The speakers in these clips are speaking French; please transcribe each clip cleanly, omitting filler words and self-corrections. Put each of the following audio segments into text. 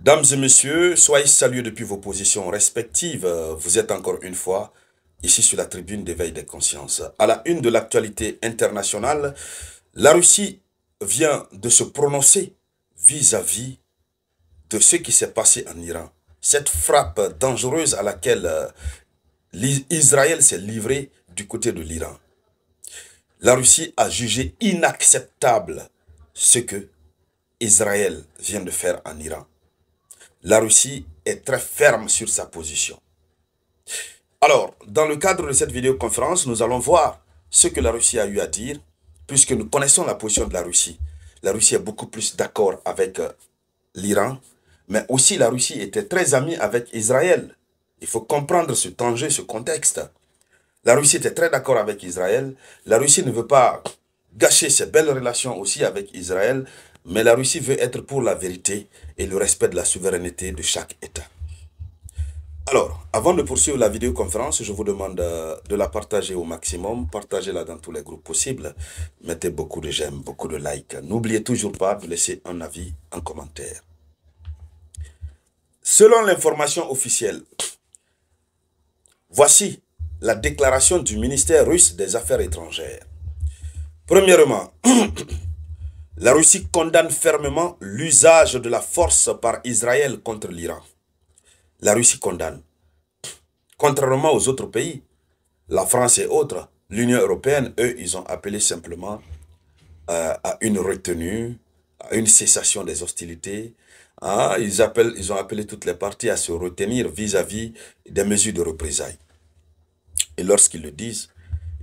Dames et messieurs, soyez salués depuis vos positions respectives. Vous êtes encore une fois ici sur la tribune d'éveil des consciences. À la une de l'actualité internationale, la Russie vient de se prononcer vis-à-vis de ce qui s'est passé en Iran. Cette frappe dangereuse à laquelle Israël s'est livré du côté de l'Iran. La Russie a jugé inacceptable ce que Israël vient de faire en Iran. La Russie est très ferme sur sa position. Alors, dans le cadre de cette vidéoconférence, nous allons voir ce que la Russie a eu à dire, puisque nous connaissons la position de la Russie. La Russie est beaucoup plus d'accord avec l'Iran, mais aussi la Russie était très amie avec Israël. Il faut comprendre ce danger, ce contexte. La Russie était très d'accord avec Israël. La Russie ne veut pas gâcher ses belles relations aussi avec Israël, mais la Russie veut être pour la vérité et le respect de la souveraineté de chaque État. Alors, avant de poursuivre la vidéoconférence, je vous demande de la partager au maximum. Partagez-la dans tous les groupes possibles. Mettez beaucoup de j'aime, beaucoup de likes. N'oubliez toujours pas de laisser un avis, un commentaire. Selon l'information officielle, voici la déclaration du ministère russe des Affaires étrangères. Premièrement, la Russie condamne fermement l'usage de la force par Israël contre l'Iran. La Russie condamne. Contrairement aux autres pays, la France et autres, l'Union européenne, eux, ils ont appelé simplement à une retenue, à une cessation des hostilités. Ils ont appelé toutes les parties à se retenir vis-à-vis des mesures de représailles. Et lorsqu'ils le disent,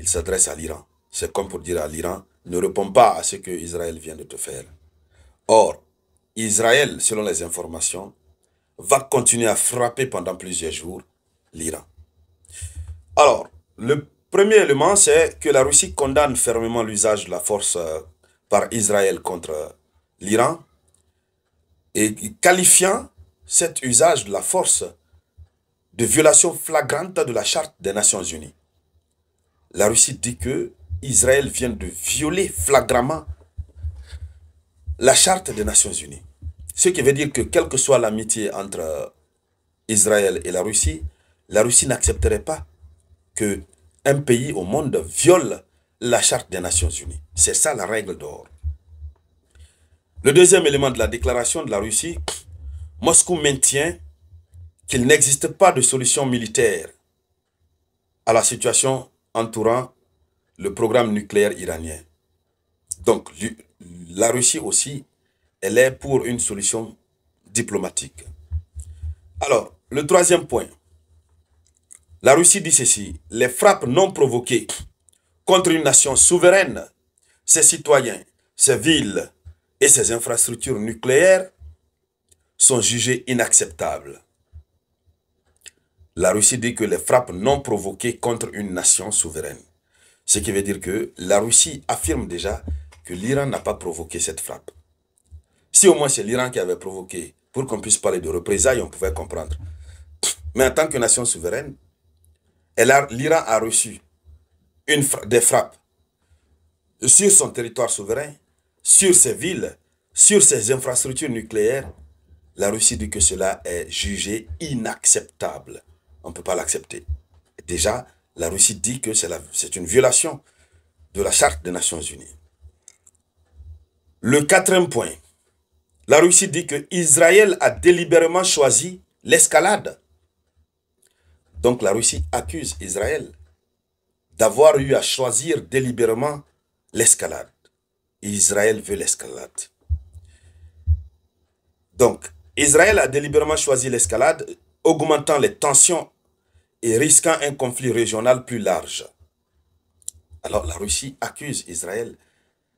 ils s'adressent à l'Iran. C'est comme pour dire à l'Iran, ne réponds pas à ce que Israël vient de te faire. Or, Israël, selon les informations, va continuer à frapper pendant plusieurs jours l'Iran. Alors, le premier élément, c'est que la Russie condamne fermement l'usage de la force par Israël contre l'Iran et qualifiant cet usage de la force de violation flagrante de la Charte des Nations Unies. La Russie dit que Israël vient de violer flagramment la Charte des Nations Unies. Ce qui veut dire que quelle que soit l'amitié entre Israël et la Russie n'accepterait pas que un pays au monde viole la Charte des Nations Unies. C'est ça la règle d'or. Le deuxième élément de la déclaration de la Russie, Moscou maintient qu'il n'existe pas de solution militaire à la situation entourant le programme nucléaire iranien. Donc, la Russie aussi, elle est pour une solution diplomatique. Alors, le troisième point, la Russie dit ceci, les frappes non provoquées contre une nation souveraine, ses citoyens, ses villes et ses infrastructures nucléaires sont jugées inacceptables. La Russie dit que les frappes non provoquées contre une nation souveraine. Ce qui veut dire que la Russie affirme déjà que l'Iran n'a pas provoqué cette frappe. Si au moins c'est l'Iran qui avait provoqué, pour qu'on puisse parler de représailles, on pouvait comprendre. Mais en tant que nation souveraine, l'Iran a reçu des frappes sur son territoire souverain, sur ses villes, sur ses infrastructures nucléaires. La Russie dit que cela est jugé inacceptable. On ne peut pas l'accepter. Déjà, la Russie dit que c'est une violation de la Charte des Nations Unies. Le quatrième point, la Russie dit que Israël a délibérément choisi l'escalade. Donc la Russie accuse Israël d'avoir eu à choisir délibérément l'escalade. Israël veut l'escalade. Donc, Israël a délibérément choisi l'escalade, augmentant les tensions et risquant un conflit régional plus large. Alors la Russie accuse Israël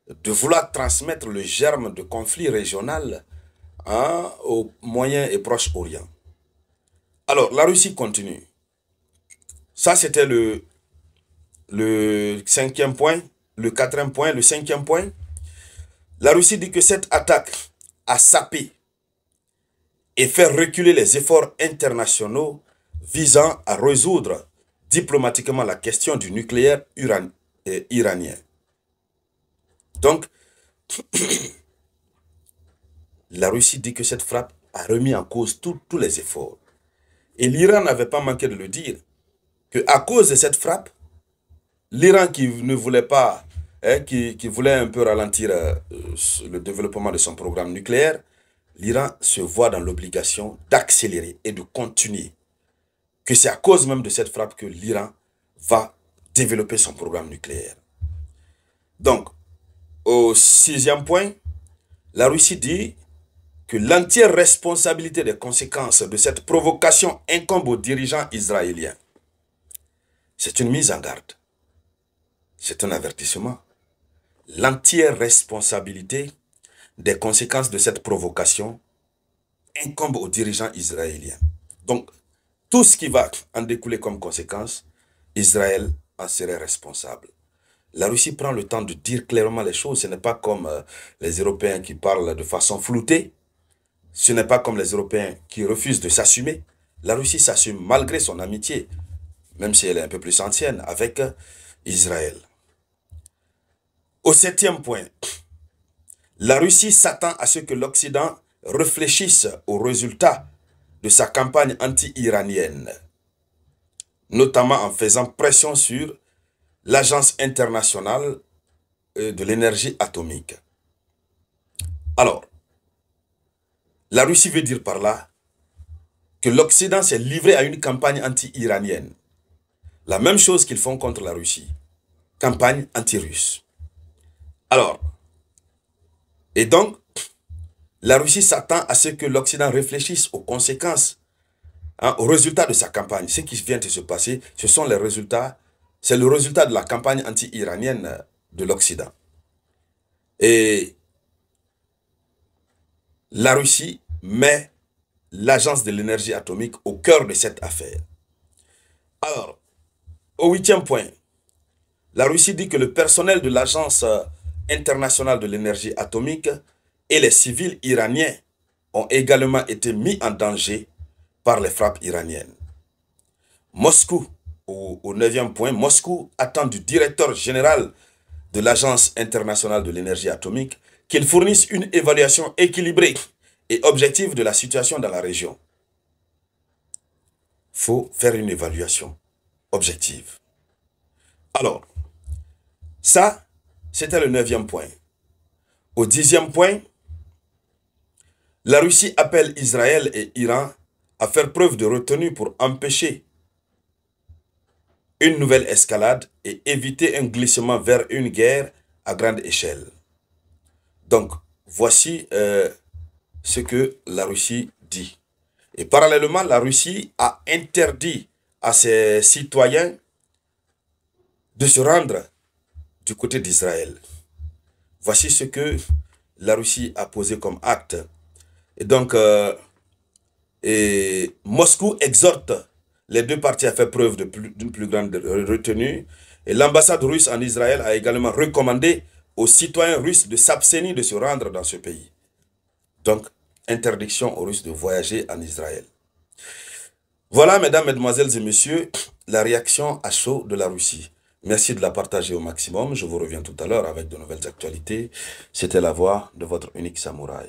de vouloir transmettre le germe de conflit régional au Moyen et Proche-Orient. Alors la Russie continue. Ça c'était le cinquième point, le quatrième point, le cinquième point. La Russie dit que cette attaque a sapé et fait reculer les efforts internationaux visant à résoudre diplomatiquement la question du nucléaire iranien. Donc, la Russie dit que cette frappe a remis en cause tous les efforts. Et l'Iran n'avait pas manqué de le dire, qu'à cause de cette frappe, l'Iran qui ne voulait pas, qui voulait un peu ralentir le développement de son programme nucléaire, l'Iran se voit dans l'obligation d'accélérer et de continuer. Que c'est à cause même de cette frappe que l'Iran va développer son programme nucléaire. Donc, au 6e point, la Russie dit que l'entière responsabilité des conséquences de cette provocation incombe aux dirigeants israéliens. C'est une mise en garde. C'est un avertissement. L'entière responsabilité des conséquences de cette provocation incombe aux dirigeants israéliens. Donc, tout ce qui va en découler comme conséquence, Israël en serait responsable. La Russie prend le temps de dire clairement les choses. Ce n'est pas comme les Européens qui parlent de façon floutée. Ce n'est pas comme les Européens qui refusent de s'assumer. La Russie s'assume malgré son amitié, même si elle est un peu plus ancienne, avec Israël. Au 7e point, la Russie s'attend à ce que l'Occident réfléchisse aux résultats de sa campagne anti-iranienne, notamment en faisant pression sur l'Agence internationale de l'énergie atomique. Alors, la Russie veut dire par là que l'Occident s'est livré à une campagne anti-iranienne. La même chose qu'ils font contre la Russie. Campagne anti-russe. Alors, et donc, la Russie s'attend à ce que l'Occident réfléchisse aux conséquences, aux résultats de sa campagne. Ce qui vient de se passer, ce sont les résultats, c'est le résultat de la campagne anti-iranienne de l'Occident. Et la Russie met l'Agence de l'énergie atomique au cœur de cette affaire. Alors, au 8e point, la Russie dit que le personnel de l'Agence internationale de l'énergie atomique et les civils iraniens ont également été mis en danger par les frappes iraniennes. Moscou, au 9e point, Moscou attend du directeur général de l'Agence internationale de l'énergie atomique qu'il fournisse une évaluation équilibrée et objective de la situation dans la région. Il faut faire une évaluation objective. Alors, ça, c'était le 9e point. Au 10e point, la Russie appelle Israël et Iran à faire preuve de retenue pour empêcher une nouvelle escalade et éviter un glissement vers une guerre à grande échelle. Donc, voici ce que la Russie dit. Et parallèlement, la Russie a interdit à ses citoyens de se rendre du côté d'Israël. Voici ce que la Russie a posé comme acte. Et donc, Moscou exhorte les deux parties à faire preuve d'une plus grande retenue. Et l'ambassade russe en Israël a également recommandé aux citoyens russes de s'abstenir de se rendre dans ce pays. Donc, interdiction aux Russes de voyager en Israël. Voilà, mesdames, mesdemoiselles et messieurs, la réaction à chaud de la Russie. Merci de la partager au maximum. Je vous reviens tout à l'heure avec de nouvelles actualités. C'était la voix de votre unique samouraï.